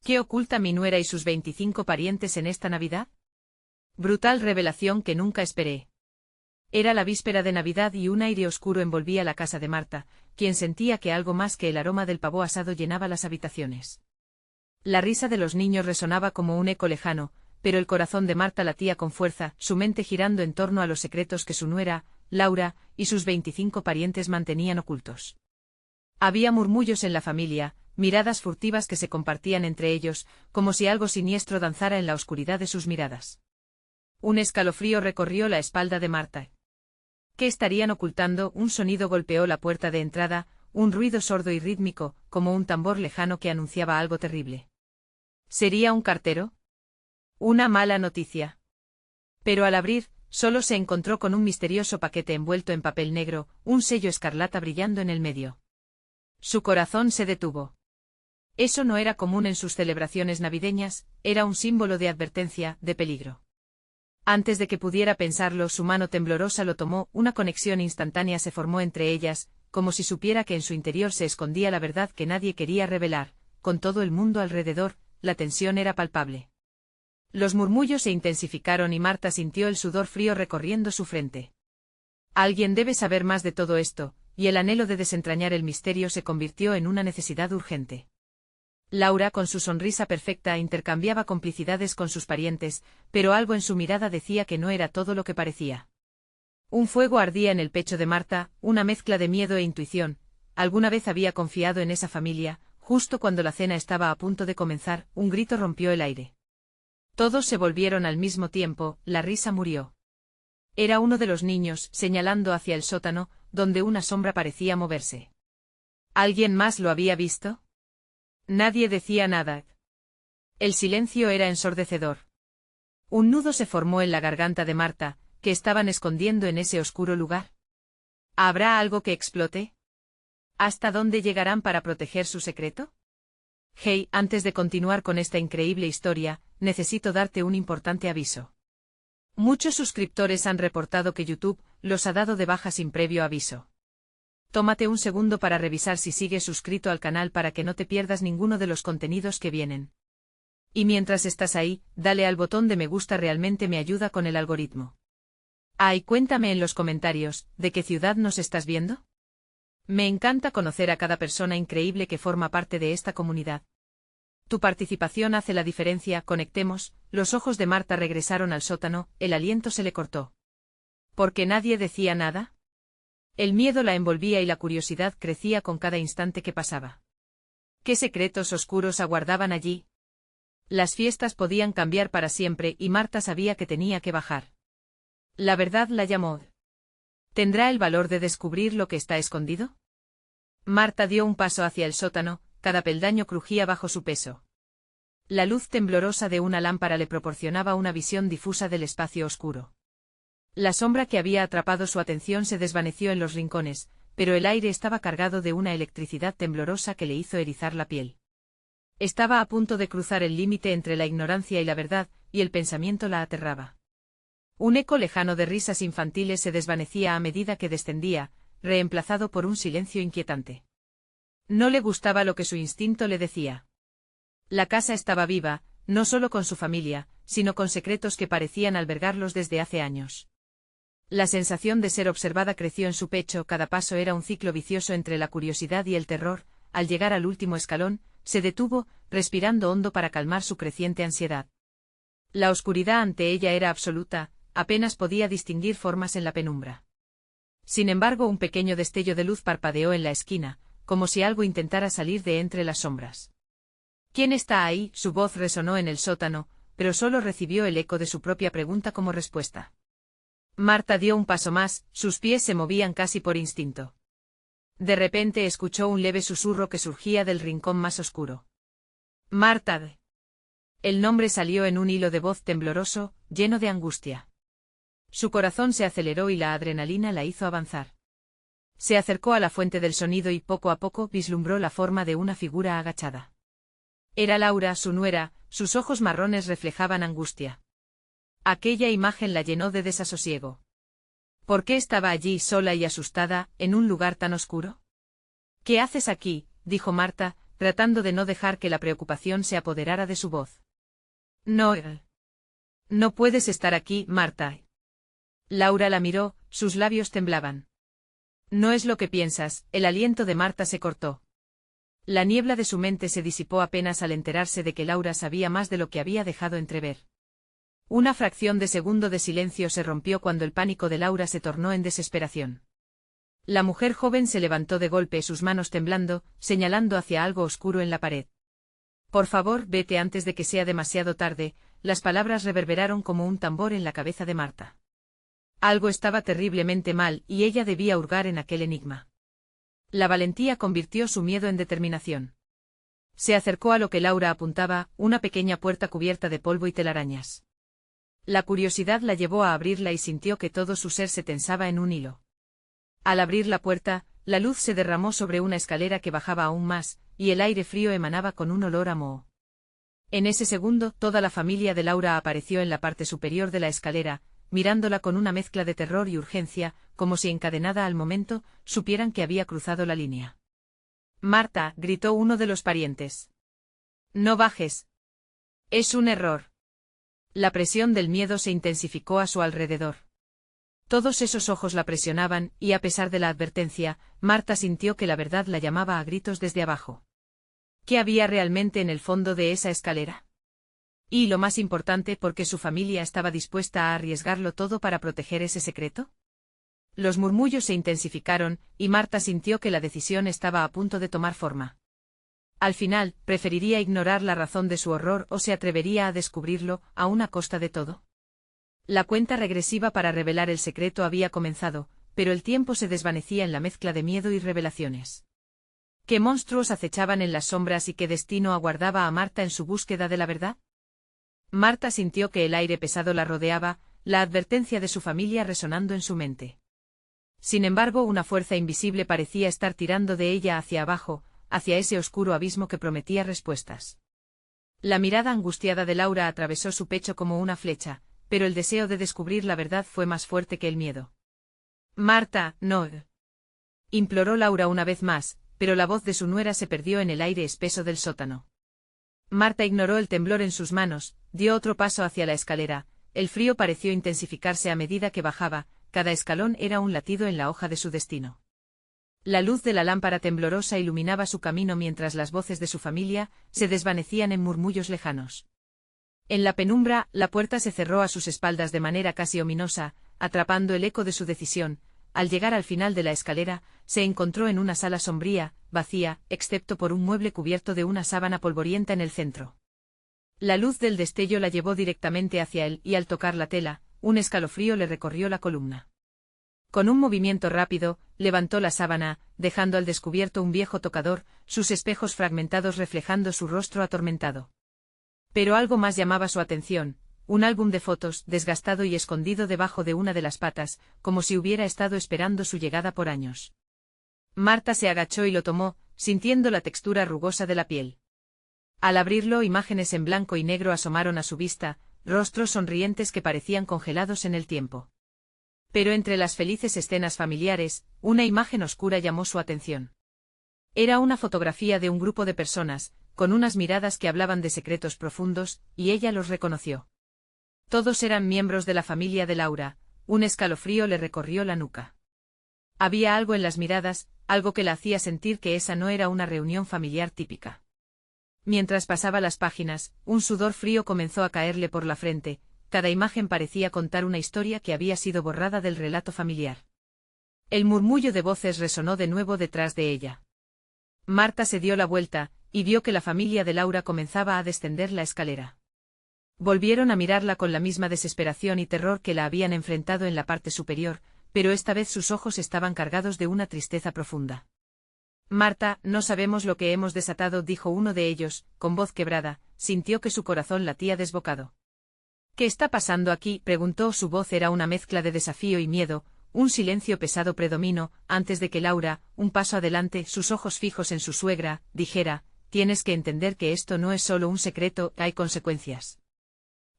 ¿Qué oculta mi nuera y sus 25 parientes en esta Navidad? Brutal revelación que nunca esperé. Era la víspera de Navidad y un aire oscuro envolvía la casa de Marta, quien sentía que algo más que el aroma del pavo asado llenaba las habitaciones. La risa de los niños resonaba como un eco lejano, pero el corazón de Marta latía con fuerza, su mente girando en torno a los secretos que su nuera, Laura, y sus 25 parientes mantenían ocultos. Había murmullos en la familia, miradas furtivas que se compartían entre ellos, como si algo siniestro danzara en la oscuridad de sus miradas. Un escalofrío recorrió la espalda de Marta. ¿Qué estarían ocultando? Un sonido golpeó la puerta de entrada, un ruido sordo y rítmico, como un tambor lejano que anunciaba algo terrible. ¿Sería un cartero? Una mala noticia. Pero al abrir, solo se encontró con un misterioso paquete envuelto en papel negro, un sello escarlata brillando en el medio. Su corazón se detuvo. Eso no era común en sus celebraciones navideñas, era un símbolo de advertencia, de peligro. Antes de que pudiera pensarlo, su mano temblorosa lo tomó, una conexión instantánea se formó entre ellas, como si supiera que en su interior se escondía la verdad que nadie quería revelar, con todo el mundo alrededor, la tensión era palpable. Los murmullos se intensificaron y Marta sintió el sudor frío recorriendo su frente. Alguien debe saber más de todo esto, y el anhelo de desentrañar el misterio se convirtió en una necesidad urgente. Laura, con su sonrisa perfecta, intercambiaba complicidades con sus parientes, pero algo en su mirada decía que no era todo lo que parecía. Un fuego ardía en el pecho de Marta, una mezcla de miedo e intuición. Alguna vez había confiado en esa familia. Justo cuando la cena estaba a punto de comenzar, un grito rompió el aire. Todos se volvieron al mismo tiempo, la risa murió. Era uno de los niños, señalando hacia el sótano, donde una sombra parecía moverse. ¿Alguien más lo había visto? Nadie decía nada. El silencio era ensordecedor. Un nudo se formó en la garganta de Marta, que estaban escondiendo en ese oscuro lugar. ¿Habrá algo que explote? ¿Hasta dónde llegarán para proteger su secreto? Hey, antes de continuar con esta increíble historia, necesito darte un importante aviso. Muchos suscriptores han reportado que YouTube los ha dado de baja sin previo aviso. Tómate un segundo para revisar si sigues suscrito al canal para que no te pierdas ninguno de los contenidos que vienen. Y mientras estás ahí, dale al botón de me gusta, realmente me ayuda con el algoritmo. Y cuéntame en los comentarios, ¿de qué ciudad nos estás viendo? Me encanta conocer a cada persona increíble que forma parte de esta comunidad. Tu participación hace la diferencia. Conectemos. Los ojos de Marta regresaron al sótano, el aliento se le cortó. ¿Por qué nadie decía nada? El miedo la envolvía y la curiosidad crecía con cada instante que pasaba. ¿Qué secretos oscuros aguardaban allí? Las fiestas podían cambiar para siempre y Marta sabía que tenía que bajar. La verdad la llamó. ¿Tendrá el valor de descubrir lo que está escondido? Marta dio un paso hacia el sótano, cada peldaño crujía bajo su peso. La luz temblorosa de una lámpara le proporcionaba una visión difusa del espacio oscuro. La sombra que había atrapado su atención se desvaneció en los rincones, pero el aire estaba cargado de una electricidad temblorosa que le hizo erizar la piel. Estaba a punto de cruzar el límite entre la ignorancia y la verdad, y el pensamiento la aterraba. Un eco lejano de risas infantiles se desvanecía a medida que descendía, reemplazado por un silencio inquietante. No le gustaba lo que su instinto le decía. La casa estaba viva, no solo con su familia, sino con secretos que parecían albergarlos desde hace años. La sensación de ser observada creció en su pecho, cada paso era un ciclo vicioso entre la curiosidad y el terror. Al llegar al último escalón, se detuvo, respirando hondo para calmar su creciente ansiedad. La oscuridad ante ella era absoluta, apenas podía distinguir formas en la penumbra. Sin embargo, un pequeño destello de luz parpadeó en la esquina, como si algo intentara salir de entre las sombras. ¿Quién está ahí? Su voz resonó en el sótano, pero solo recibió el eco de su propia pregunta como respuesta. Marta dio un paso más, sus pies se movían casi por instinto. De repente escuchó un leve susurro que surgía del rincón más oscuro. Marta. El nombre salió en un hilo de voz tembloroso, lleno de angustia. Su corazón se aceleró y la adrenalina la hizo avanzar. Se acercó a la fuente del sonido y poco a poco vislumbró la forma de una figura agachada. Era Laura, su nuera, sus ojos marrones reflejaban angustia. Aquella imagen la llenó de desasosiego. ¿Por qué estaba allí sola y asustada, en un lugar tan oscuro? ¿Qué haces aquí? Dijo Marta, tratando de no dejar que la preocupación se apoderara de su voz. No. No puedes estar aquí, Marta. Laura la miró, sus labios temblaban. No es lo que piensas, el aliento de Marta se cortó. La niebla de su mente se disipó apenas al enterarse de que Laura sabía más de lo que había dejado entrever. Una fracción de segundo de silencio se rompió cuando el pánico de Laura se tornó en desesperación. La mujer joven se levantó de golpe, sus manos temblando, señalando hacia algo oscuro en la pared. Por favor, vete antes de que sea demasiado tarde, las palabras reverberaron como un tambor en la cabeza de Marta. Algo estaba terriblemente mal, y ella debía hurgar en aquel enigma. La valentía convirtió su miedo en determinación. Se acercó a lo que Laura apuntaba, una pequeña puerta cubierta de polvo y telarañas. La curiosidad la llevó a abrirla y sintió que todo su ser se tensaba en un hilo. Al abrir la puerta, la luz se derramó sobre una escalera que bajaba aún más, y el aire frío emanaba con un olor a moho. En ese segundo, toda la familia de Laura apareció en la parte superior de la escalera, mirándola con una mezcla de terror y urgencia, como si encadenada al momento, supieran que había cruzado la línea. Marta, gritó uno de los parientes. No bajes. Es un error. La presión del miedo se intensificó a su alrededor. Todos esos ojos la presionaban, y a pesar de la advertencia, Marta sintió que la verdad la llamaba a gritos desde abajo. ¿Qué había realmente en el fondo de esa escalera? Y lo más importante, ¿por qué su familia estaba dispuesta a arriesgarlo todo para proteger ese secreto? Los murmullos se intensificaron, y Marta sintió que la decisión estaba a punto de tomar forma. Al final, ¿preferiría ignorar la razón de su horror o se atrevería a descubrirlo, aun a costa de todo? La cuenta regresiva para revelar el secreto había comenzado, pero el tiempo se desvanecía en la mezcla de miedo y revelaciones. ¿Qué monstruos acechaban en las sombras y qué destino aguardaba a Marta en su búsqueda de la verdad? Marta sintió que el aire pesado la rodeaba, la advertencia de su familia resonando en su mente. Sin embargo, una fuerza invisible parecía estar tirando de ella hacia abajo, hacia ese oscuro abismo que prometía respuestas. La mirada angustiada de Laura atravesó su pecho como una flecha, pero el deseo de descubrir la verdad fue más fuerte que el miedo. Marta, no. Imploró Laura una vez más, pero la voz de su nuera se perdió en el aire espeso del sótano. Marta ignoró el temblor en sus manos, dio otro paso hacia la escalera, el frío pareció intensificarse a medida que bajaba, cada escalón era un latido en la hoja de su destino. La luz de la lámpara temblorosa iluminaba su camino mientras las voces de su familia se desvanecían en murmullos lejanos. En la penumbra, la puerta se cerró a sus espaldas de manera casi ominosa, atrapando el eco de su decisión. Al llegar al final de la escalera, se encontró en una sala sombría, vacía, excepto por un mueble cubierto de una sábana polvorienta en el centro. La luz del destello la llevó directamente hacia él y al tocar la tela, un escalofrío le recorrió la columna. Con un movimiento rápido, levantó la sábana, dejando al descubierto un viejo tocador, sus espejos fragmentados reflejando su rostro atormentado. Pero algo más llamaba su atención. Un álbum de fotos, desgastado y escondido debajo de una de las patas, como si hubiera estado esperando su llegada por años. Marta se agachó y lo tomó, sintiendo la textura rugosa de la piel. Al abrirlo, imágenes en blanco y negro asomaron a su vista, rostros sonrientes que parecían congelados en el tiempo. Pero entre las felices escenas familiares, una imagen oscura llamó su atención. Era una fotografía de un grupo de personas, con unas miradas que hablaban de secretos profundos, y ella los reconoció. Todos eran miembros de la familia de Laura, un escalofrío le recorrió la nuca. Había algo en las miradas, algo que la hacía sentir que esa no era una reunión familiar típica. Mientras pasaba las páginas, un sudor frío comenzó a caerle por la frente, cada imagen parecía contar una historia que había sido borrada del relato familiar. El murmullo de voces resonó de nuevo detrás de ella. Marta se dio la vuelta, y vio que la familia de Laura comenzaba a descender la escalera. Volvieron a mirarla con la misma desesperación y terror que la habían enfrentado en la parte superior, pero esta vez sus ojos estaban cargados de una tristeza profunda. Marta, no sabemos lo que hemos desatado, dijo uno de ellos, con voz quebrada, sintió que su corazón latía desbocado. ¿Qué está pasando aquí?, preguntó, su voz era una mezcla de desafío y miedo, un silencio pesado predominó, antes de que Laura, un paso adelante, sus ojos fijos en su suegra, dijera, tienes que entender que esto no es solo un secreto, hay consecuencias.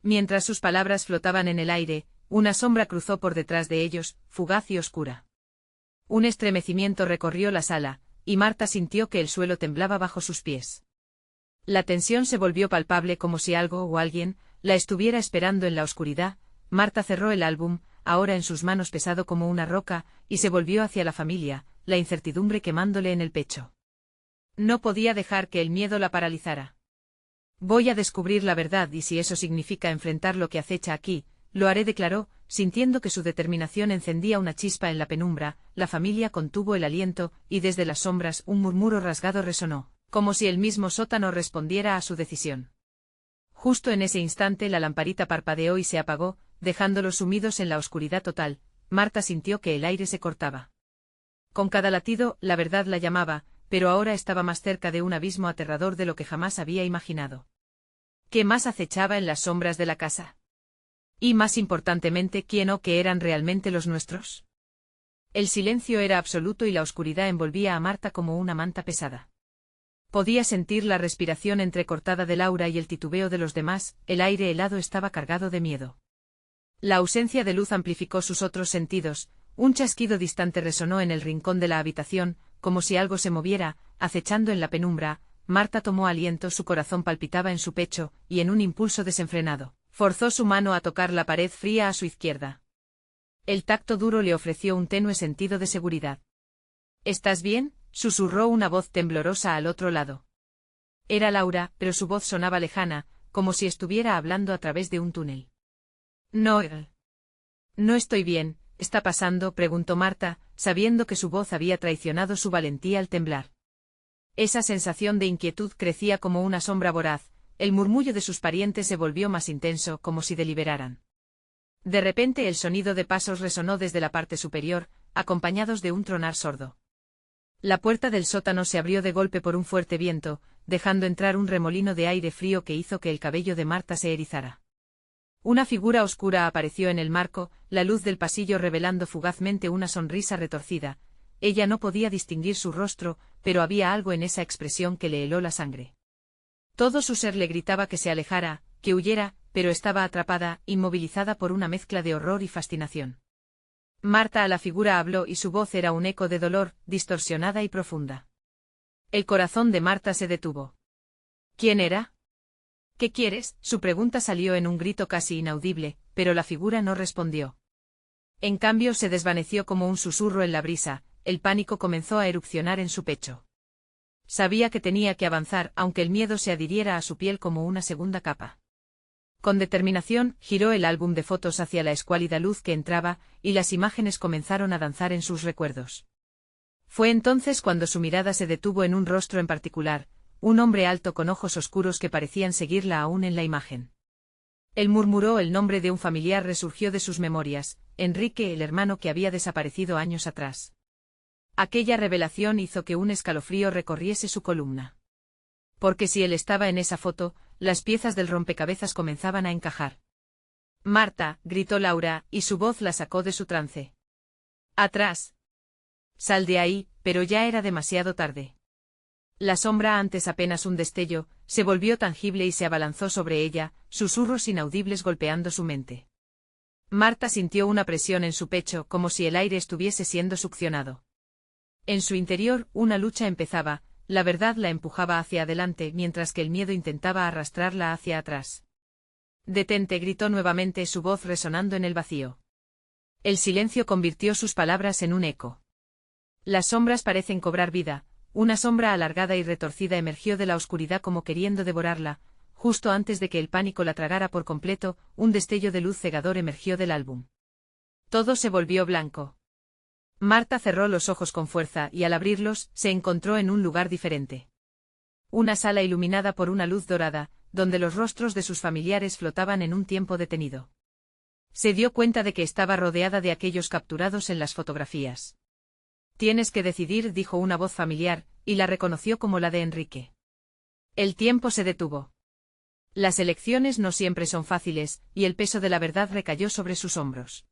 Mientras sus palabras flotaban en el aire, una sombra cruzó por detrás de ellos, fugaz y oscura. Un estremecimiento recorrió la sala, y Marta sintió que el suelo temblaba bajo sus pies. La tensión se volvió palpable como si algo o alguien la estuviera esperando en la oscuridad. Marta cerró el álbum, ahora en sus manos pesado como una roca, y se volvió hacia la familia, la incertidumbre quemándole en el pecho. No podía dejar que el miedo la paralizara. Voy a descubrir la verdad y si eso significa enfrentar lo que acecha aquí, lo haré, declaró, sintiendo que su determinación encendía una chispa en la penumbra. La familia contuvo el aliento, y desde las sombras un murmuro rasgado resonó, como si el mismo sótano respondiera a su decisión. Justo en ese instante la lamparita parpadeó y se apagó, dejándolos sumidos en la oscuridad total. Marta sintió que el aire se cortaba. Con cada latido, la verdad la llamaba, pero ahora estaba más cerca de un abismo aterrador de lo que jamás había imaginado. ¿Qué más acechaba en las sombras de la casa? Y más importantemente, ¿quién o qué eran realmente los nuestros? El silencio era absoluto y la oscuridad envolvía a Marta como una manta pesada. Podía sentir la respiración entrecortada de Laura y el titubeo de los demás. El aire helado estaba cargado de miedo. La ausencia de luz amplificó sus otros sentidos. Un chasquido distante resonó en el rincón de la habitación, como si algo se moviera, acechando en la penumbra. Marta tomó aliento, su corazón palpitaba en su pecho, y en un impulso desenfrenado, forzó su mano a tocar la pared fría a su izquierda. El tacto duro le ofreció un tenue sentido de seguridad. ¿Estás bien?, susurró una voz temblorosa al otro lado. Era Laura, pero su voz sonaba lejana, como si estuviera hablando a través de un túnel. No. No estoy bien. ¿Está pasando?, preguntó Marta, sabiendo que su voz había traicionado su valentía al temblar. Esa sensación de inquietud crecía como una sombra voraz. El murmullo de sus parientes se volvió más intenso, como si deliberaran. De repente el sonido de pasos resonó desde la parte superior, acompañados de un tronar sordo. La puerta del sótano se abrió de golpe por un fuerte viento, dejando entrar un remolino de aire frío que hizo que el cabello de Marta se erizara. Una figura oscura apareció en el marco, la luz del pasillo revelando fugazmente una sonrisa retorcida. Ella no podía distinguir su rostro, pero había algo en esa expresión que le heló la sangre. Todo su ser le gritaba que se alejara, que huyera, pero estaba atrapada, inmovilizada por una mezcla de horror y fascinación. Marta a la figura habló y su voz era un eco de dolor, distorsionada y profunda. El corazón de Marta se detuvo. ¿Quién era? ¿Qué quieres? Su pregunta salió en un grito casi inaudible, pero la figura no respondió. En cambio se desvaneció como un susurro en la brisa. El pánico comenzó a erupcionar en su pecho. Sabía que tenía que avanzar, aunque el miedo se adhiriera a su piel como una segunda capa. Con determinación, giró el álbum de fotos hacia la escuálida luz que entraba, y las imágenes comenzaron a danzar en sus recuerdos. Fue entonces cuando su mirada se detuvo en un rostro en particular, un hombre alto con ojos oscuros que parecían seguirla aún en la imagen. Él murmuró el nombre de un familiar, resurgió de sus memorias, Enrique, el hermano que había desaparecido años atrás. Aquella revelación hizo que un escalofrío recorriese su columna. Porque si él estaba en esa foto, las piezas del rompecabezas comenzaban a encajar. Marta, gritó Laura, y su voz la sacó de su trance. ¡Atrás! Sal de ahí, pero ya era demasiado tarde. La sombra, antes apenas un destello, se volvió tangible y se abalanzó sobre ella, susurros inaudibles golpeando su mente. Marta sintió una presión en su pecho, como si el aire estuviese siendo succionado. En su interior, una lucha empezaba, la verdad la empujaba hacia adelante mientras que el miedo intentaba arrastrarla hacia atrás. «Detente», gritó nuevamente, su voz resonando en el vacío. El silencio convirtió sus palabras en un eco. Las sombras parecen cobrar vida. Una sombra alargada y retorcida emergió de la oscuridad como queriendo devorarla. Justo antes de que el pánico la tragara por completo, un destello de luz cegador emergió del álbum. Todo se volvió blanco. Marta cerró los ojos con fuerza y al abrirlos, se encontró en un lugar diferente. Una sala iluminada por una luz dorada, donde los rostros de sus familiares flotaban en un tiempo detenido. Se dio cuenta de que estaba rodeada de aquellos capturados en las fotografías. «Tienes que decidir», dijo una voz familiar, y la reconoció como la de Enrique. El tiempo se detuvo. Las elecciones no siempre son fáciles, y el peso de la verdad recayó sobre sus hombros.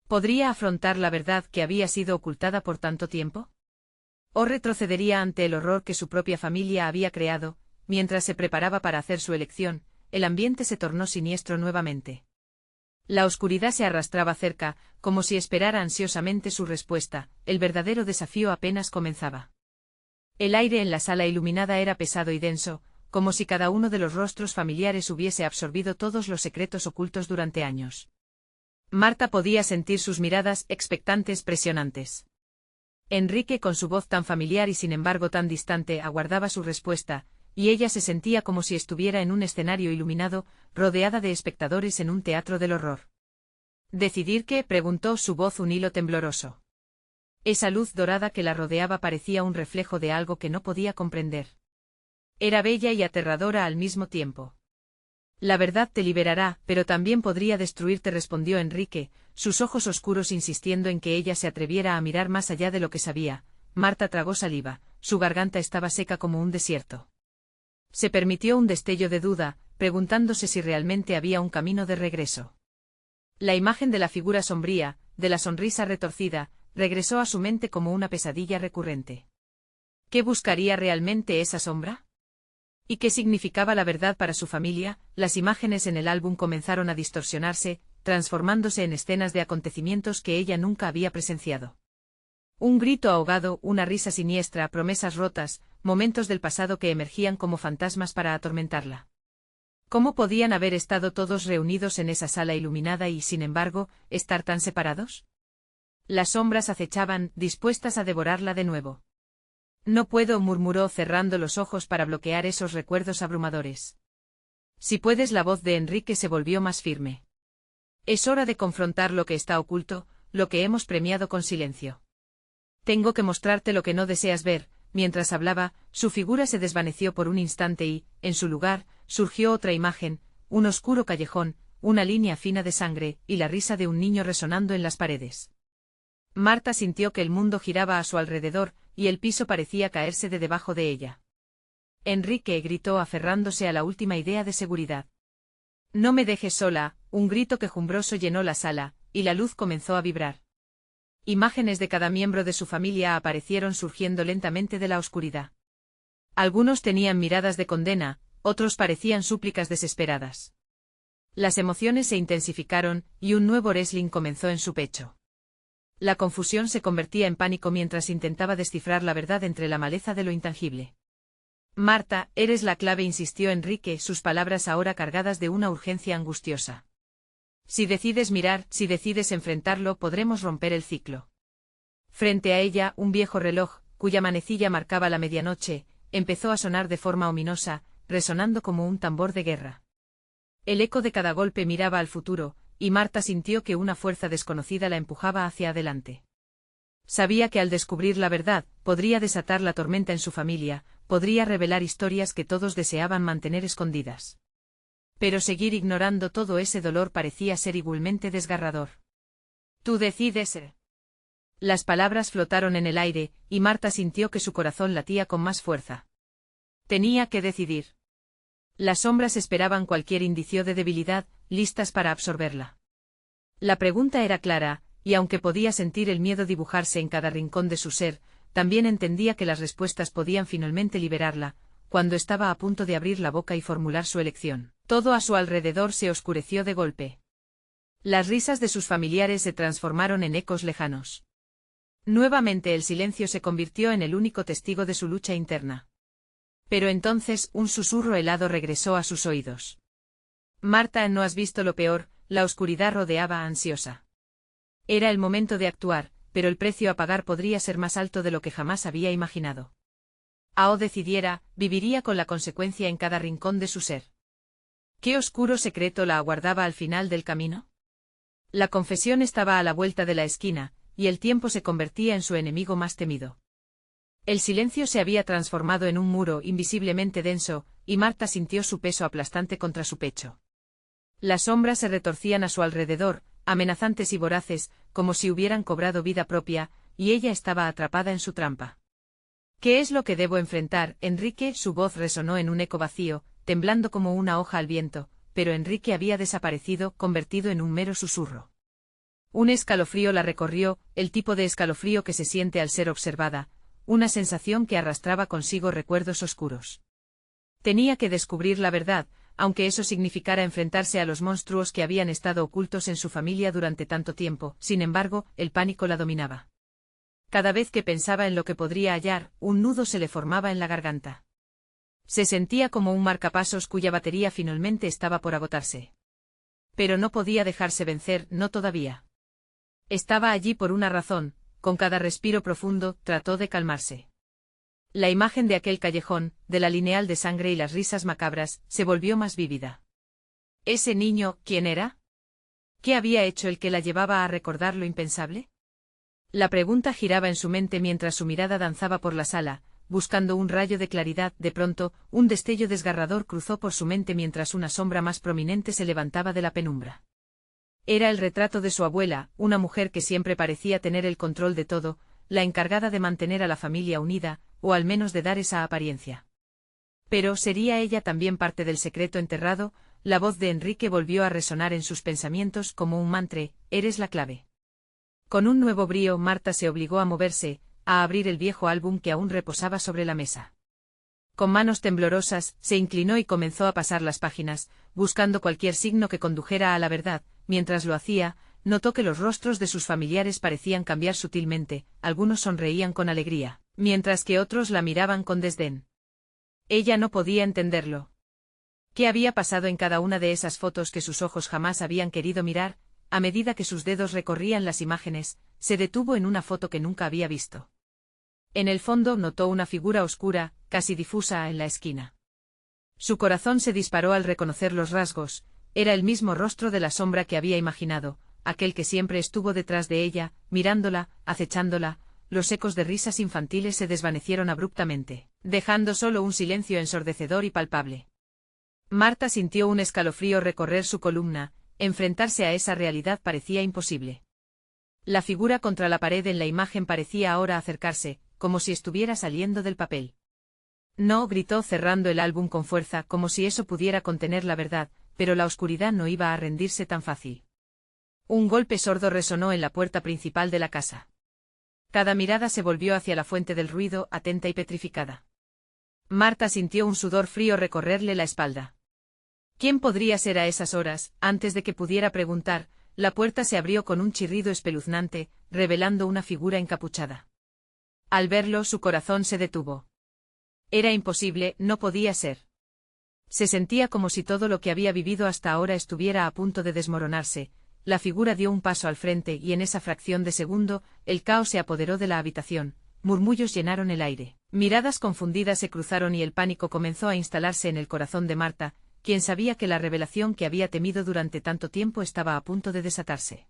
¿Podría afrontar la verdad que había sido ocultada por tanto tiempo? ¿O retrocedería ante el horror que su propia familia había creado? Mientras se preparaba para hacer su elección, el ambiente se tornó siniestro nuevamente. La oscuridad se arrastraba cerca, como si esperara ansiosamente su respuesta. El verdadero desafío apenas comenzaba. El aire en la sala iluminada era pesado y denso, como si cada uno de los rostros familiares hubiese absorbido todos los secretos ocultos durante años. Marta podía sentir sus miradas expectantes presionantes. Enrique, con su voz tan familiar y sin embargo tan distante, aguardaba su respuesta, y ella se sentía como si estuviera en un escenario iluminado, rodeada de espectadores en un teatro del horror. ¿Decidir qué?, preguntó, su voz un hilo tembloroso. Esa luz dorada que la rodeaba parecía un reflejo de algo que no podía comprender. Era bella y aterradora al mismo tiempo. La verdad te liberará, pero también podría destruirte, respondió Enrique, sus ojos oscuros insistiendo en que ella se atreviera a mirar más allá de lo que sabía. Marta tragó saliva, su garganta estaba seca como un desierto. Se permitió un destello de duda, preguntándose si realmente había un camino de regreso. La imagen de la figura sombría, de la sonrisa retorcida, regresó a su mente como una pesadilla recurrente. ¿Qué buscaría realmente esa sombra? ¿Y qué significaba la verdad para su familia? Las imágenes en el álbum comenzaron a distorsionarse, transformándose en escenas de acontecimientos que ella nunca había presenciado. Un grito ahogado, una risa siniestra, promesas rotas, momentos del pasado que emergían como fantasmas para atormentarla. ¿Cómo podían haber estado todos reunidos en esa sala iluminada y, sin embargo, estar tan separados? Las sombras acechaban, dispuestas a devorarla de nuevo. No puedo, murmuró cerrando los ojos para bloquear esos recuerdos abrumadores. Si puedes, la voz de Enrique se volvió más firme. Es hora de confrontar lo que está oculto, lo que hemos premiado con silencio. Tengo que mostrarte lo que no deseas ver. Mientras hablaba, su figura se desvaneció por un instante y, en su lugar, surgió otra imagen, un oscuro callejón, una línea fina de sangre, y la risa de un niño resonando en las paredes. Marta sintió que el mundo giraba a su alrededor, y el piso parecía caerse de debajo de ella. Enrique, gritó aferrándose a la última idea de seguridad. No me dejes sola, un grito quejumbroso llenó la sala, y la luz comenzó a vibrar. Imágenes de cada miembro de su familia aparecieron surgiendo lentamente de la oscuridad. Algunos tenían miradas de condena, otros parecían súplicas desesperadas. Las emociones se intensificaron, y un nuevo wrestling comenzó en su pecho. La confusión se convertía en pánico mientras intentaba descifrar la verdad entre la maleza de lo intangible. Marta, eres la clave, insistió Enrique, sus palabras ahora cargadas de una urgencia angustiosa. Si decides mirar, si decides enfrentarlo, podremos romper el ciclo. Frente a ella, un viejo reloj, cuya manecilla marcaba la medianoche, empezó a sonar de forma ominosa, resonando como un tambor de guerra. El eco de cada golpe miraba al futuro, y Marta sintió que una fuerza desconocida la empujaba hacia adelante. Sabía que al descubrir la verdad, podría desatar la tormenta en su familia, podría revelar historias que todos deseaban mantener escondidas. Pero seguir ignorando todo ese dolor parecía ser igualmente desgarrador. Tú decides. Las palabras flotaron en el aire, y Marta sintió que su corazón latía con más fuerza. Tenía que decidir. Las sombras esperaban cualquier indicio de debilidad, listas para absorberla. La pregunta era clara, y aunque podía sentir el miedo dibujarse en cada rincón de su ser, también entendía que las respuestas podían finalmente liberarla, cuando estaba a punto de abrir la boca y formular su elección. Todo a su alrededor se oscureció de golpe. Las risas de sus familiares se transformaron en ecos lejanos. Nuevamente el silencio se convirtió en el único testigo de su lucha interna. Pero entonces un susurro helado regresó a sus oídos. Marta, ¿no has visto lo peor? La oscuridad rodeaba ansiosa. Era el momento de actuar, pero el precio a pagar podría ser más alto de lo que jamás había imaginado. O decidiera, viviría con la consecuencia en cada rincón de su ser. ¿Qué oscuro secreto la aguardaba al final del camino? La confesión estaba a la vuelta de la esquina, y el tiempo se convertía en su enemigo más temido. El silencio se había transformado en un muro invisiblemente denso, y Marta sintió su peso aplastante contra su pecho. Las sombras se retorcían a su alrededor, amenazantes y voraces, como si hubieran cobrado vida propia, y ella estaba atrapada en su trampa. ¿Qué es lo que debo enfrentar, Enrique? Su voz resonó en un eco vacío, temblando como una hoja al viento, pero Enrique había desaparecido, convertido en un mero susurro. Un escalofrío la recorrió, el tipo de escalofrío que se siente al ser observada, una sensación que arrastraba consigo recuerdos oscuros. Tenía que descubrir la verdad, aunque eso significara enfrentarse a los monstruos que habían estado ocultos en su familia durante tanto tiempo. Sin embargo, el pánico la dominaba. Cada vez que pensaba en lo que podría hallar, un nudo se le formaba en la garganta. Se sentía como un marcapasos cuya batería finalmente estaba por agotarse. Pero no podía dejarse vencer, no todavía. Estaba allí por una razón, con cada respiro profundo, trató de calmarse. La imagen de aquel callejón, de la lineal de sangre y las risas macabras, se volvió más vívida. ¿Ese niño, quién era? ¿Qué había hecho el que la llevaba a recordar lo impensable? La pregunta giraba en su mente mientras su mirada danzaba por la sala, buscando un rayo de claridad. De pronto, un destello desgarrador cruzó por su mente mientras una sombra más prominente se levantaba de la penumbra. Era el retrato de su abuela, una mujer que siempre parecía tener el control de todo, la encargada de mantener a la familia unida, o al menos de dar esa apariencia. Pero ¿sería ella también parte del secreto enterrado? La voz de Enrique volvió a resonar en sus pensamientos como un mantra: eres la clave. Con un nuevo brío, Marta se obligó a moverse, a abrir el viejo álbum que aún reposaba sobre la mesa. Con manos temblorosas, se inclinó y comenzó a pasar las páginas, buscando cualquier signo que condujera a la verdad. Mientras lo hacía, notó que los rostros de sus familiares parecían cambiar sutilmente, algunos sonreían con alegría, mientras que otros la miraban con desdén. Ella no podía entenderlo. ¿Qué había pasado en cada una de esas fotos que sus ojos jamás habían querido mirar? A medida que sus dedos recorrían las imágenes, se detuvo en una foto que nunca había visto. En el fondo notó una figura oscura, casi difusa, en la esquina. Su corazón se disparó al reconocer los rasgos. Era el mismo rostro de la sombra que había imaginado, aquel que siempre estuvo detrás de ella, mirándola, acechándola. Los ecos de risas infantiles se desvanecieron abruptamente, dejando solo un silencio ensordecedor y palpable. Marta sintió un escalofrío recorrer su columna. Enfrentarse a esa realidad parecía imposible. La figura contra la pared en la imagen parecía ahora acercarse, como si estuviera saliendo del papel. No, gritó cerrando el álbum con fuerza, como si eso pudiera contener la verdad, pero la oscuridad no iba a rendirse tan fácil. Un golpe sordo resonó en la puerta principal de la casa. Cada mirada se volvió hacia la fuente del ruido, atenta y petrificada. Marta sintió un sudor frío recorrerle la espalda. ¿Quién podría ser a esas horas? Antes de que pudiera preguntar, la puerta se abrió con un chirrido espeluznante, revelando una figura encapuchada. Al verlo, su corazón se detuvo. Era imposible, no podía ser. Se sentía como si todo lo que había vivido hasta ahora estuviera a punto de desmoronarse. La figura dio un paso al frente y en esa fracción de segundo, el caos se apoderó de la habitación. Murmullos llenaron el aire. Miradas confundidas se cruzaron y el pánico comenzó a instalarse en el corazón de Marta, quien sabía que la revelación que había temido durante tanto tiempo estaba a punto de desatarse.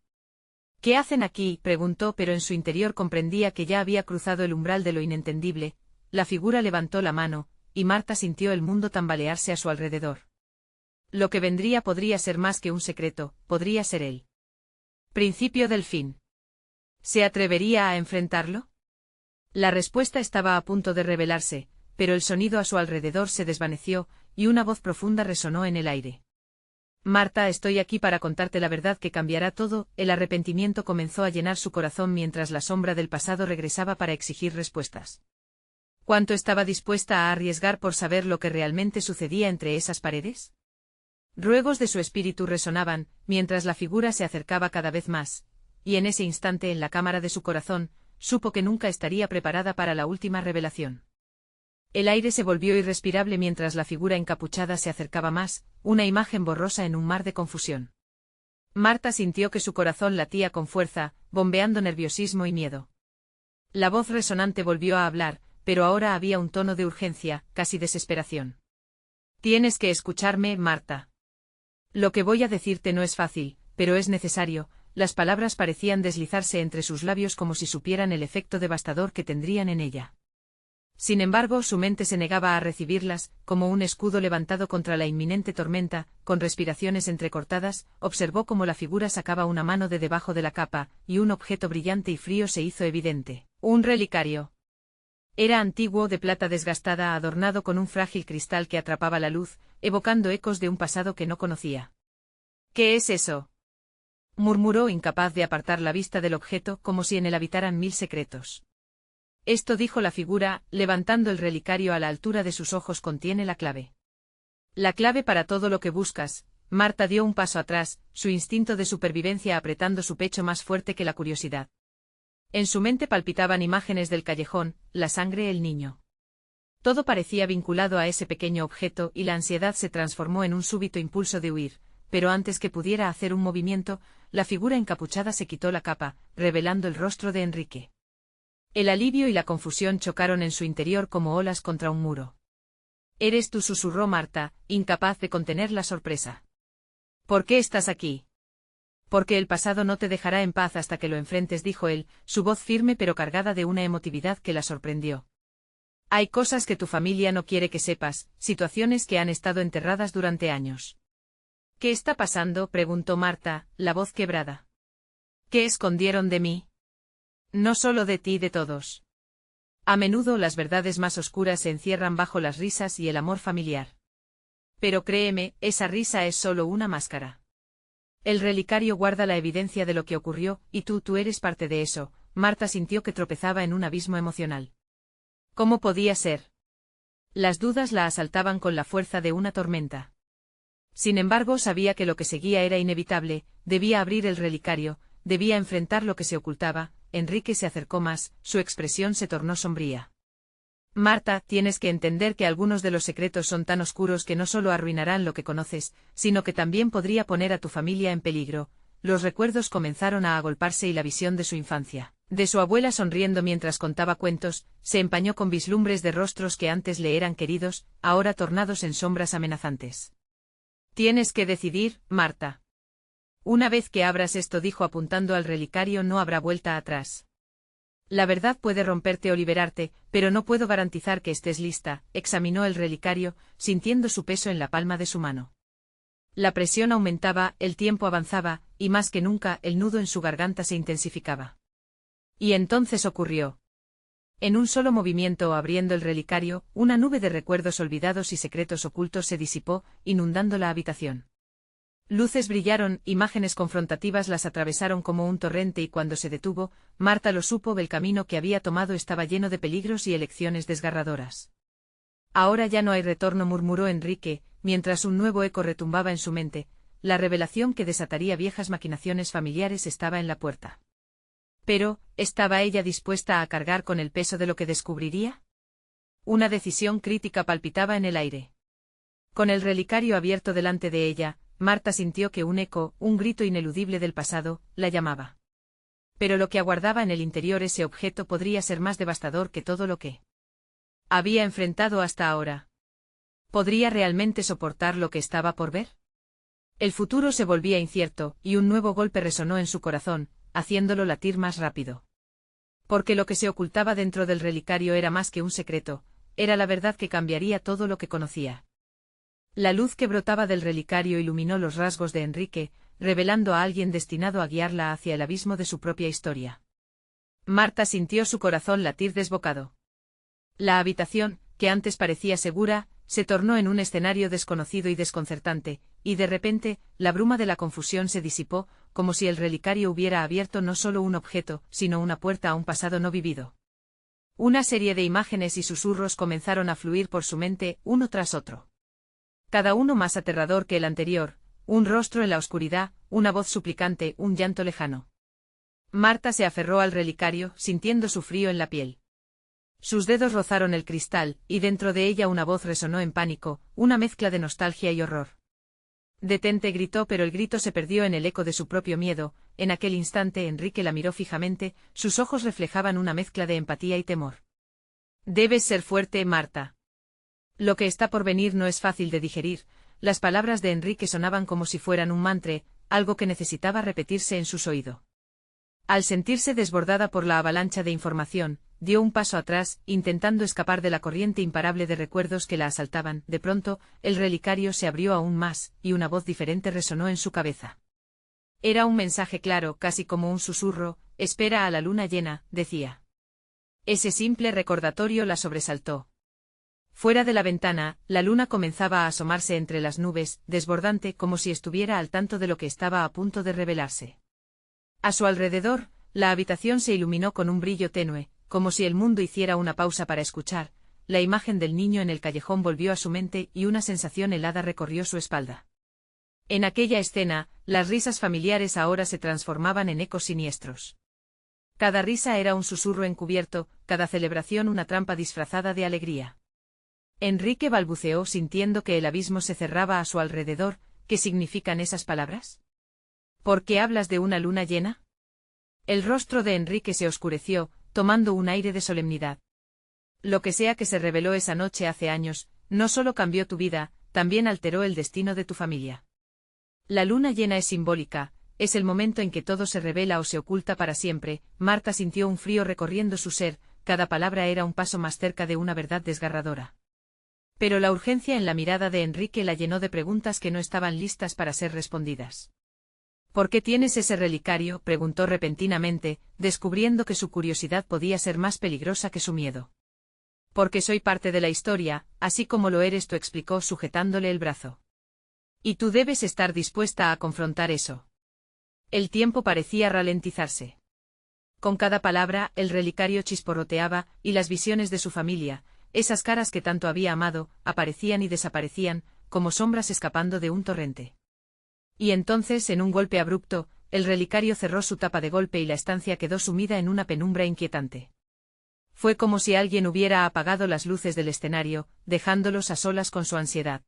¿Qué hacen aquí?, preguntó, pero en su interior comprendía que ya había cruzado el umbral de lo inentendible. La figura levantó la mano, y Marta sintió el mundo tambalearse a su alrededor. Lo que vendría podría ser más que un secreto, podría ser el principio del fin. ¿Se atrevería a enfrentarlo? La respuesta estaba a punto de revelarse, pero el sonido a su alrededor se desvaneció, y una voz profunda resonó en el aire. Marta, estoy aquí para contarte la verdad que cambiará todo. El arrepentimiento comenzó a llenar su corazón mientras la sombra del pasado regresaba para exigir respuestas. ¿Cuánto estaba dispuesta a arriesgar por saber lo que realmente sucedía entre esas paredes? Ruegos de su espíritu resonaban, mientras la figura se acercaba cada vez más, y en ese instante en la cámara de su corazón, supo que nunca estaría preparada para la última revelación. El aire se volvió irrespirable mientras la figura encapuchada se acercaba más, una imagen borrosa en un mar de confusión. Marta sintió que su corazón latía con fuerza, bombeando nerviosismo y miedo. La voz resonante volvió a hablar, pero ahora había un tono de urgencia, casi desesperación. Tienes que escucharme, Marta. Lo que voy a decirte no es fácil, pero es necesario. Las palabras parecían deslizarse entre sus labios como si supieran el efecto devastador que tendrían en ella. Sin embargo, su mente se negaba a recibirlas, como un escudo levantado contra la inminente tormenta. Con respiraciones entrecortadas, observó cómo la figura sacaba una mano de debajo de la capa, y un objeto brillante y frío se hizo evidente. Un relicario. Era antiguo, de plata desgastada, adornado con un frágil cristal que atrapaba la luz, evocando ecos de un pasado que no conocía. ¿Qué es eso?, murmuró, incapaz de apartar la vista del objeto, como si en él habitaran 1000 secretos. Esto, dijo la figura, levantando el relicario a la altura de sus ojos, contiene la clave. La clave para todo lo que buscas. Marta dio un paso atrás, su instinto de supervivencia apretando su pecho más fuerte que la curiosidad. En su mente palpitaban imágenes del callejón, la sangre, el niño. Todo parecía vinculado a ese pequeño objeto y la ansiedad se transformó en un súbito impulso de huir, pero antes que pudiera hacer un movimiento, la figura encapuchada se quitó la capa, revelando el rostro de Enrique. El alivio y la confusión chocaron en su interior como olas contra un muro. «Eres tú», susurró Marta, incapaz de contener la sorpresa. «¿Por qué estás aquí?» «Porque el pasado no te dejará en paz hasta que lo enfrentes», dijo él, su voz firme pero cargada de una emotividad que la sorprendió. «Hay cosas que tu familia no quiere que sepas, situaciones que han estado enterradas durante años». «¿Qué está pasando?», preguntó Marta, la voz quebrada. «¿Qué escondieron de mí?» «No solo de ti, de todos». A menudo las verdades más oscuras se encierran bajo las risas y el amor familiar. Pero créeme, esa risa es solo una máscara. El relicario guarda la evidencia de lo que ocurrió, y tú eres parte de eso. Marta sintió que tropezaba en un abismo emocional. ¿Cómo podía ser? Las dudas la asaltaban con la fuerza de una tormenta. Sin embargo, sabía que lo que seguía era inevitable, debía abrir el relicario, debía enfrentar lo que se ocultaba. Enrique se acercó más, su expresión se tornó sombría. «Marta, tienes que entender que algunos de los secretos son tan oscuros que no solo arruinarán lo que conoces, sino que también podría poner a tu familia en peligro». Los recuerdos comenzaron a agolparse y la visión de su infancia, de su abuela sonriendo mientras contaba cuentos, se empañó con vislumbres de rostros que antes le eran queridos, ahora tornados en sombras amenazantes. «Tienes que decidir, Marta. Una vez que abras esto», dijo apuntando al relicario, «no habrá vuelta atrás. La verdad puede romperte o liberarte, pero no puedo garantizar que estés lista». Examinó el relicario, sintiendo su peso en la palma de su mano. La presión aumentaba, el tiempo avanzaba, y más que nunca el nudo en su garganta se intensificaba. Y entonces ocurrió. En un solo movimiento, abriendo el relicario, una nube de recuerdos olvidados y secretos ocultos se disipó, inundando la habitación. Luces brillaron, imágenes confrontativas las atravesaron como un torrente y cuando se detuvo, Marta lo supo, el camino que había tomado estaba lleno de peligros y elecciones desgarradoras. «Ahora ya no hay retorno», murmuró Enrique, mientras un nuevo eco retumbaba en su mente, la revelación que desataría viejas maquinaciones familiares estaba en la puerta. Pero, ¿estaba ella dispuesta a cargar con el peso de lo que descubriría? Una decisión crítica palpitaba en el aire. Con el relicario abierto delante de ella, Marta sintió que un eco, un grito ineludible del pasado, la llamaba. Pero lo que aguardaba en el interior ese objeto podría ser más devastador que todo lo que había enfrentado hasta ahora. ¿Podría realmente soportar lo que estaba por ver? El futuro se volvía incierto, y un nuevo golpe resonó en su corazón, haciéndolo latir más rápido. Porque lo que se ocultaba dentro del relicario era más que un secreto, era la verdad que cambiaría todo lo que conocía. La luz que brotaba del relicario iluminó los rasgos de Enrique, revelando a alguien destinado a guiarla hacia el abismo de su propia historia. Marta sintió su corazón latir desbocado. La habitación, que antes parecía segura, se tornó en un escenario desconocido y desconcertante, y de repente, la bruma de la confusión se disipó, como si el relicario hubiera abierto no solo un objeto, sino una puerta a un pasado no vivido. Una serie de imágenes y susurros comenzaron a fluir por su mente, uno tras otro. Cada uno más aterrador que el anterior, un rostro en la oscuridad, una voz suplicante, un llanto lejano. Marta se aferró al relicario, sintiendo su frío en la piel. Sus dedos rozaron el cristal, y dentro de ella una voz resonó en pánico, una mezcla de nostalgia y horror. «Detente», gritó, pero el grito se perdió en el eco de su propio miedo. En aquel instante Enrique la miró fijamente, sus ojos reflejaban una mezcla de empatía y temor. «Debes ser fuerte, Marta. Lo que está por venir no es fácil de digerir». Las palabras de Enrique sonaban como si fueran un mantra, algo que necesitaba repetirse en sus oídos. Al sentirse desbordada por la avalancha de información, dio un paso atrás, intentando escapar de la corriente imparable de recuerdos que la asaltaban. De pronto, el relicario se abrió aún más, y una voz diferente resonó en su cabeza. Era un mensaje claro, casi como un susurro: «Espera a la luna llena», decía. Ese simple recordatorio la sobresaltó. Fuera de la ventana, la luna comenzaba a asomarse entre las nubes, desbordante, como si estuviera al tanto de lo que estaba a punto de revelarse. A su alrededor, la habitación se iluminó con un brillo tenue, como si el mundo hiciera una pausa para escuchar. La imagen del niño en el callejón volvió a su mente y una sensación helada recorrió su espalda. En aquella escena, las risas familiares ahora se transformaban en ecos siniestros. Cada risa era un susurro encubierto, cada celebración una trampa disfrazada de alegría. Enrique balbuceó sintiendo que el abismo se cerraba a su alrededor. ¿Qué significan esas palabras? ¿Por qué hablas de una luna llena? El rostro de Enrique se oscureció, tomando un aire de solemnidad. Lo que sea que se reveló esa noche hace años, no solo cambió tu vida, también alteró el destino de tu familia. La luna llena es simbólica, es el momento en que todo se revela o se oculta para siempre. Marta sintió un frío recorriendo su ser, cada palabra era un paso más cerca de una verdad desgarradora. Pero la urgencia en la mirada de Enrique la llenó de preguntas que no estaban listas para ser respondidas. ¿Por qué tienes ese relicario?, preguntó repentinamente, descubriendo que su curiosidad podía ser más peligrosa que su miedo. Porque soy parte de la historia, así como lo eres tú, explicó sujetándole el brazo. Y tú debes estar dispuesta a confrontar eso. El tiempo parecía ralentizarse. Con cada palabra, el relicario chisporroteaba, y las visiones de su familia, esas caras que tanto había amado, aparecían y desaparecían, como sombras escapando de un torrente. Y entonces, en un golpe abrupto, el relicario cerró su tapa de golpe y la estancia quedó sumida en una penumbra inquietante. Fue como si alguien hubiera apagado las luces del escenario, dejándolos a solas con su ansiedad.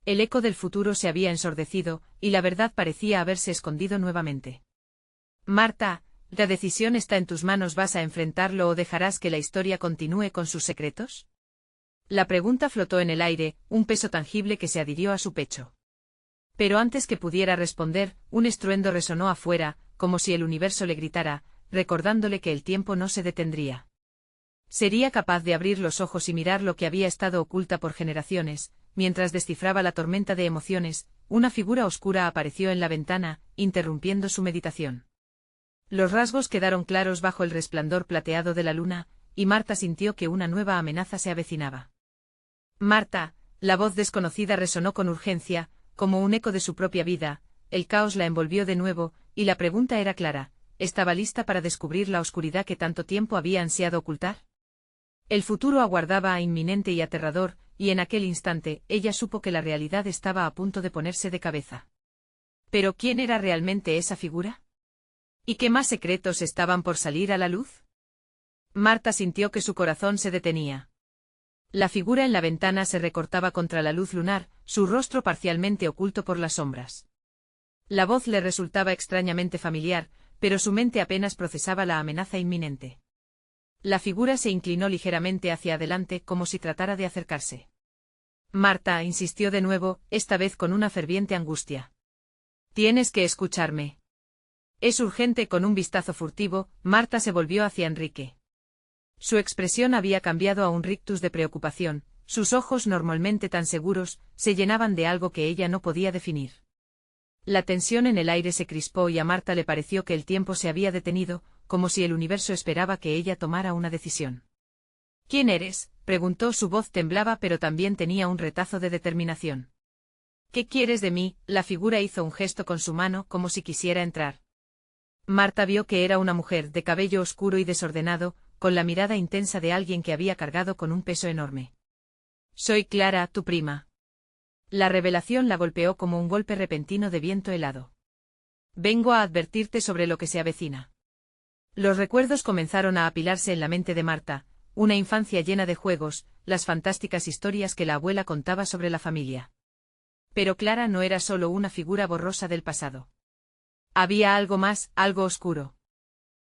El eco del futuro se había ensordecido, y la verdad parecía haberse escondido nuevamente. Marta, la decisión está en tus manos. ¿Vas a enfrentarlo o dejarás que la historia continúe con sus secretos? La pregunta flotó en el aire, un peso tangible que se adhirió a su pecho. Pero antes que pudiera responder, un estruendo resonó afuera, como si el universo le gritara, recordándole que el tiempo no se detendría. Sería capaz de abrir los ojos y mirar lo que había estado oculta por generaciones. Mientras descifraba la tormenta de emociones, una figura oscura apareció en la ventana, interrumpiendo su meditación. Los rasgos quedaron claros bajo el resplandor plateado de la luna, y Marta sintió que una nueva amenaza se avecinaba. Marta, la voz desconocida resonó con urgencia, como un eco de su propia vida. El caos la envolvió de nuevo, y la pregunta era clara: ¿estaba lista para descubrir la oscuridad que tanto tiempo había ansiado ocultar? El futuro aguardaba, inminente y aterrador, y en aquel instante, ella supo que la realidad estaba a punto de ponerse de cabeza. ¿Pero quién era realmente esa figura? ¿Y qué más secretos estaban por salir a la luz? Marta sintió que su corazón se detenía. La figura en la ventana se recortaba contra la luz lunar, su rostro parcialmente oculto por las sombras. La voz le resultaba extrañamente familiar, pero su mente apenas procesaba la amenaza inminente. La figura se inclinó ligeramente hacia adelante, como si tratara de acercarse. Marta insistió de nuevo, esta vez con una ferviente angustia. Tienes que escucharme. Es urgente. Con un vistazo furtivo, Marta se volvió hacia Enrique. Su expresión había cambiado a un rictus de preocupación, sus ojos, normalmente tan seguros, se llenaban de algo que ella no podía definir. La tensión en el aire se crispó y a Marta le pareció que el tiempo se había detenido, como si el universo esperaba que ella tomara una decisión. ¿Quién eres?, preguntó. Su voz temblaba, pero también tenía un retazo de determinación. ¿Qué quieres de mí? La figura hizo un gesto con su mano, como si quisiera entrar. Marta vio que era una mujer de cabello oscuro y desordenado, con la mirada intensa de alguien que había cargado con un peso enorme. Soy Clara, tu prima. La revelación la golpeó como un golpe repentino de viento helado. Vengo a advertirte sobre lo que se avecina. Los recuerdos comenzaron a apilarse en la mente de Marta, una infancia llena de juegos, las fantásticas historias que la abuela contaba sobre la familia. Pero Clara no era solo una figura borrosa del pasado. Había algo más, algo oscuro.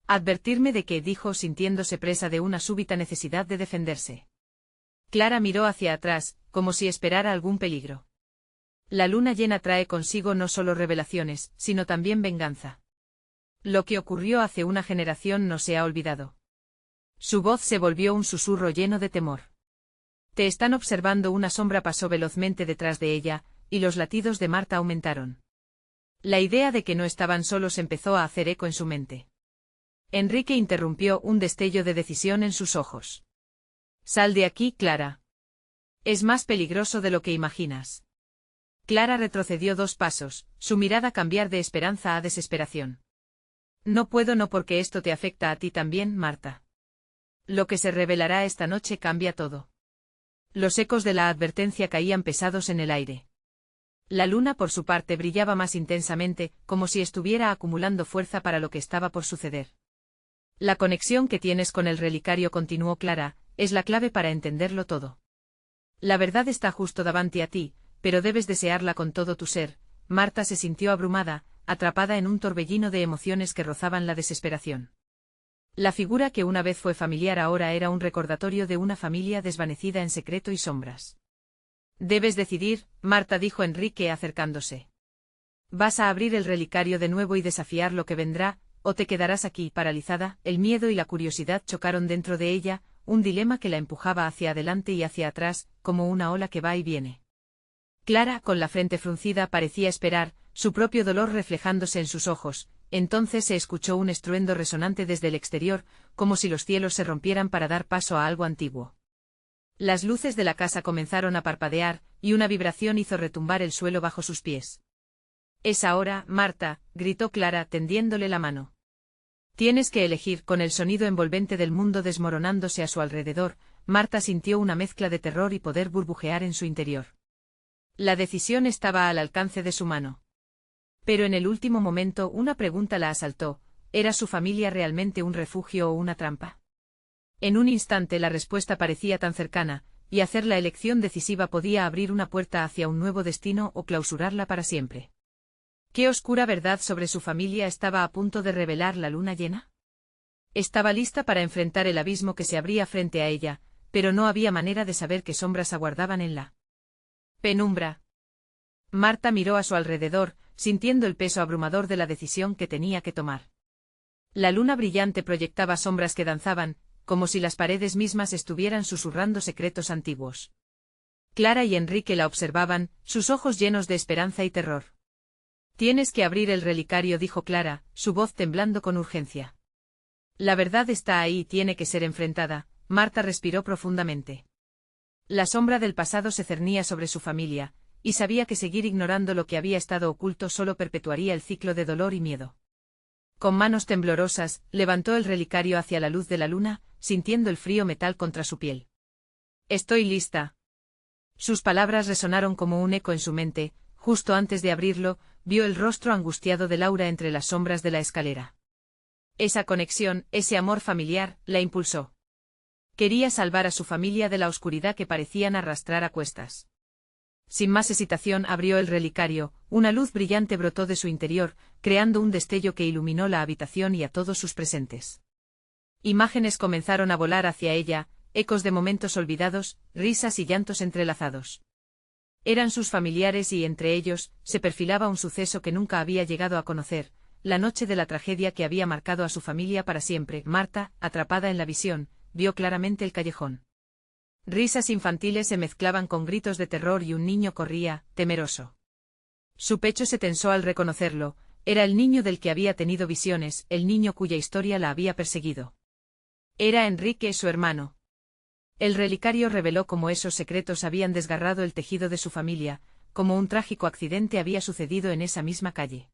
Advertirme de qué, dijo, sintiéndose presa de una súbita necesidad de defenderse. Clara miró hacia atrás, como si esperara algún peligro. La luna llena trae consigo no solo revelaciones, sino también venganza. Lo que ocurrió hace una generación no se ha olvidado. Su voz se volvió un susurro lleno de temor. Te están observando. Una sombra pasó velozmente detrás de ella, y los latidos de Marta aumentaron. La idea de que no estaban solos empezó a hacer eco en su mente. Enrique interrumpió, un destello de decisión en sus ojos. Sal de aquí, Clara. Es más peligroso de lo que imaginas. Clara retrocedió 2 pasos, su mirada cambiar de esperanza a desesperación. No puedo, no, porque esto te afecta a ti también, Marta. Lo que se revelará esta noche cambia todo. Los ecos de la advertencia caían pesados en el aire. La luna, por su parte, brillaba más intensamente, como si estuviera acumulando fuerza para lo que estaba por suceder. La conexión que tienes con el relicario, continuó Clara, es la clave para entenderlo todo. La verdad está justo davanti a ti, pero debes desearla con todo tu ser. Marta se sintió abrumada, atrapada en un torbellino de emociones que rozaban la desesperación. La figura que una vez fue familiar ahora era un recordatorio de una familia desvanecida en secreto y sombras. Debes decidir, Marta, dijo Enrique acercándose. ¿Vas a abrir el relicario de nuevo y desafiar lo que vendrá, o te quedarás aquí paralizada? El miedo y la curiosidad chocaron dentro de ella, un dilema que la empujaba hacia adelante y hacia atrás, como una ola que va y viene. Clara, con la frente fruncida, parecía esperar, su propio dolor reflejándose en sus ojos. Entonces se escuchó un estruendo resonante desde el exterior, como si los cielos se rompieran para dar paso a algo antiguo. Las luces de la casa comenzaron a parpadear, y una vibración hizo retumbar el suelo bajo sus pies. «Es ahora, Marta», gritó Clara, tendiéndole la mano. «Tienes que elegir». Con el sonido envolvente del mundo desmoronándose a su alrededor, Marta sintió una mezcla de terror y poder burbujear en su interior. La decisión estaba al alcance de su mano. Pero en el último momento una pregunta la asaltó: ¿era su familia realmente un refugio o una trampa? En un instante la respuesta parecía tan cercana, y hacer la elección decisiva podía abrir una puerta hacia un nuevo destino o clausurarla para siempre. ¿Qué oscura verdad sobre su familia estaba a punto de revelar la luna llena? Estaba lista para enfrentar el abismo que se abría frente a ella, pero no había manera de saber qué sombras aguardaban en la penumbra. Marta miró a su alrededor, sintiendo el peso abrumador de la decisión que tenía que tomar. La luna brillante proyectaba sombras que danzaban, como si las paredes mismas estuvieran susurrando secretos antiguos. Clara y Enrique la observaban, sus ojos llenos de esperanza y terror. «Tienes que abrir el relicario», dijo Clara, su voz temblando con urgencia. «La verdad está ahí y tiene que ser enfrentada». Marta respiró profundamente. La sombra del pasado se cernía sobre su familia, y sabía que seguir ignorando lo que había estado oculto solo perpetuaría el ciclo de dolor y miedo. Con manos temblorosas, levantó el relicario hacia la luz de la luna, sintiendo el frío metal contra su piel. «Estoy lista». Sus palabras resonaron como un eco en su mente. Justo antes de abrirlo, vio el rostro angustiado de Laura entre las sombras de la escalera. Esa conexión, ese amor familiar, la impulsó. Quería salvar a su familia de la oscuridad que parecían arrastrar a cuestas. Sin más hesitación abrió el relicario, una luz brillante brotó de su interior, creando un destello que iluminó la habitación y a todos sus presentes. Imágenes comenzaron a volar hacia ella, ecos de momentos olvidados, risas y llantos entrelazados. Eran sus familiares y entre ellos, se perfilaba un suceso que nunca había llegado a conocer, la noche de la tragedia que había marcado a su familia para siempre. Marta, atrapada en la visión, vio claramente el callejón. Risas infantiles se mezclaban con gritos de terror y un niño corría, temeroso. Su pecho se tensó al reconocerlo, era el niño del que había tenido visiones, el niño cuya historia la había perseguido. Era Enrique, su hermano. El relicario reveló cómo esos secretos habían desgarrado el tejido de su familia, como un trágico accidente había sucedido en esa misma calle.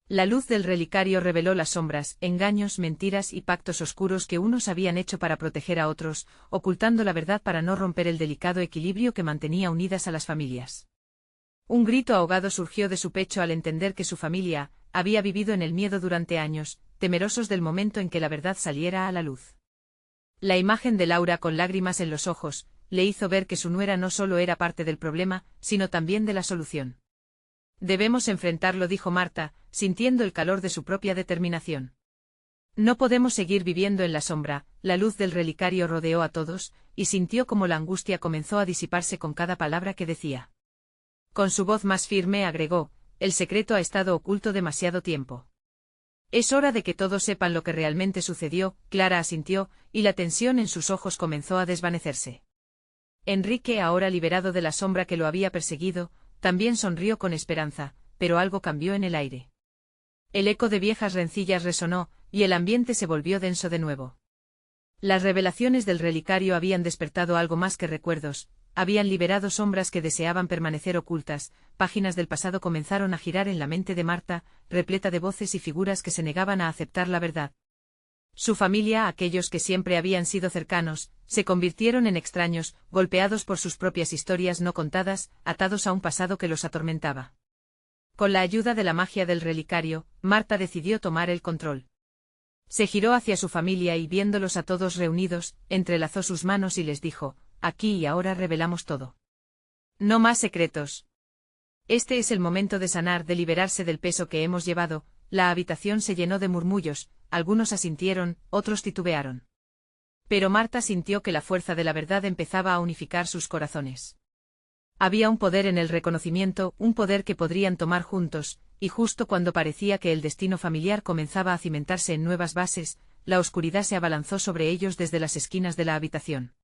La luz del relicario reveló las sombras, engaños, mentiras y pactos oscuros que unos habían hecho para proteger a otros, ocultando la verdad para no romper el delicado equilibrio que mantenía unidas a las familias. Un grito ahogado surgió de su pecho al entender que su familia había vivido en el miedo durante años, temerosos del momento en que la verdad saliera a la luz. La imagen de Laura con lágrimas en los ojos le hizo ver que su nuera no solo era parte del problema, sino también de la solución. «Debemos enfrentarlo», dijo Marta, sintiendo el calor de su propia determinación. «No podemos seguir viviendo en la sombra». La luz del relicario rodeó a todos, y sintió como la angustia comenzó a disiparse con cada palabra que decía. Con su voz más firme agregó: «El secreto ha estado oculto demasiado tiempo. Es hora de que todos sepan lo que realmente sucedió». Clara asintió, y la tensión en sus ojos comenzó a desvanecerse. Enrique, ahora liberado de la sombra que lo había perseguido, también sonrió con esperanza, pero algo cambió en el aire. El eco de viejas rencillas resonó, y el ambiente se volvió denso de nuevo. Las revelaciones del relicario habían despertado algo más que recuerdos, habían liberado sombras que deseaban permanecer ocultas. Páginas del pasado comenzaron a girar en la mente de Marta, repleta de voces y figuras que se negaban a aceptar la verdad. Su familia, aquellos que siempre habían sido cercanos, se convirtieron en extraños, golpeados por sus propias historias no contadas, atados a un pasado que los atormentaba. Con la ayuda de la magia del relicario, Marta decidió tomar el control. Se giró hacia su familia y viéndolos a todos reunidos, entrelazó sus manos y les dijo, aquí y ahora revelamos todo. No más secretos. Este es el momento de sanar, de liberarse del peso que hemos llevado. La habitación se llenó de murmullos, algunos asintieron, otros titubearon. Pero Marta sintió que la fuerza de la verdad empezaba a unificar sus corazones. Había un poder en el reconocimiento, un poder que podrían tomar juntos, y justo cuando parecía que el destino familiar comenzaba a cimentarse en nuevas bases, la oscuridad se abalanzó sobre ellos desde las esquinas de la habitación,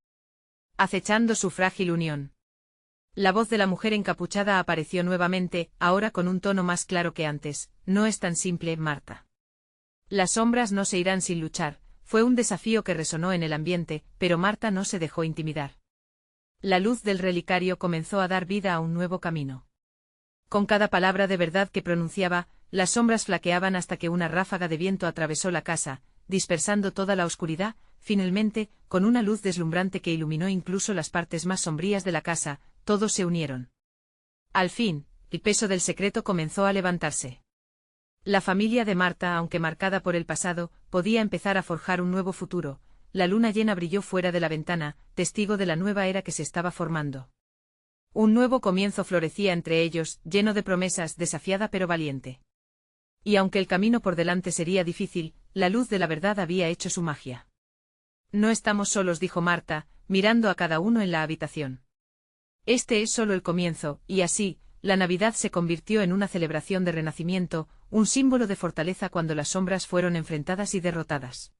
acechando su frágil unión. La voz de la mujer encapuchada apareció nuevamente, ahora con un tono más claro que antes. No es tan simple, Marta. Las sombras no se irán sin luchar. Fue un desafío que resonó en el ambiente, pero Marta no se dejó intimidar. La luz del relicario comenzó a dar vida a un nuevo camino. Con cada palabra de verdad que pronunciaba, las sombras flaqueaban hasta que una ráfaga de viento atravesó la casa, dispersando toda la oscuridad. Finalmente, con una luz deslumbrante que iluminó incluso las partes más sombrías de la casa, todos se unieron. Al fin, el peso del secreto comenzó a levantarse. La familia de Marta, aunque marcada por el pasado, podía empezar a forjar un nuevo futuro. La luna llena brilló fuera de la ventana, testigo de la nueva era que se estaba formando. Un nuevo comienzo florecía entre ellos, lleno de promesas, desafiada pero valiente. Y aunque el camino por delante sería difícil, la luz de la verdad había hecho su magia. No estamos solos, dijo Marta, mirando a cada uno en la habitación. Este es solo el comienzo, y así, la Navidad se convirtió en una celebración de renacimiento, un símbolo de fortaleza cuando las sombras fueron enfrentadas y derrotadas.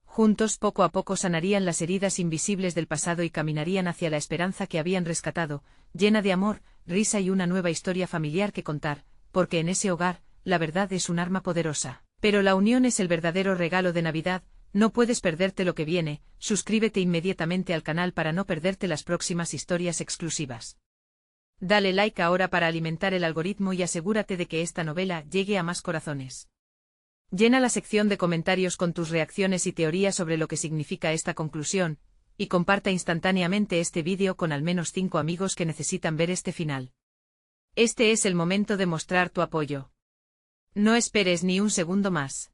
Juntos poco a poco sanarían las heridas invisibles del pasado y caminarían hacia la esperanza que habían rescatado, llena de amor, risa y una nueva historia familiar que contar, porque en ese hogar, la verdad es un arma poderosa. Pero la unión es el verdadero regalo de Navidad. No puedes perderte lo que viene. Suscríbete inmediatamente al canal para no perderte las próximas historias exclusivas. Dale like ahora para alimentar el algoritmo y asegúrate de que esta novela llegue a más corazones. Llena la sección de comentarios con tus reacciones y teorías sobre lo que significa esta conclusión, y comparta instantáneamente este vídeo con al menos 5 amigos que necesitan ver este final. Este es el momento de mostrar tu apoyo. No esperes ni un segundo más.